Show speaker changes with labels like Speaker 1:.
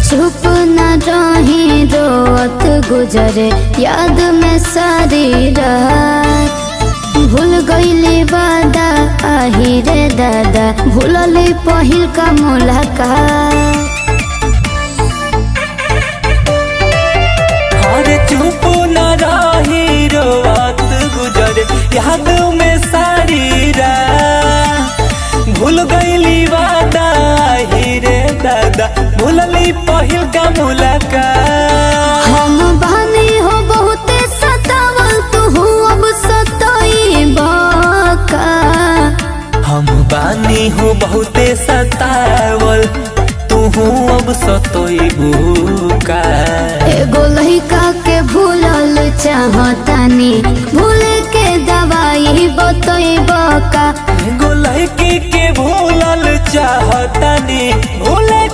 Speaker 1: चुप न रही रोत गुजरे याद में सारी रात। भूल गईली वादा आही रे दादा, भूलली पहिल का मुलाकात।
Speaker 2: अरे चुप न रही रोत गुजरे याद में सारी रात। भूल गईली वादा आही रे दादा, भूलली पहिल का मुलाकात।
Speaker 1: हम बानी हो बहुते सतावल, तू अब सताइबा का।
Speaker 2: हम बानी हो बहुते सतावल, तू अब सतोइबू का।
Speaker 1: एगो लइका के भूलल चाहतानी, भूले के दवाई बतइबा का।
Speaker 2: एगो लड़की के भूलल चाहतानी, भूले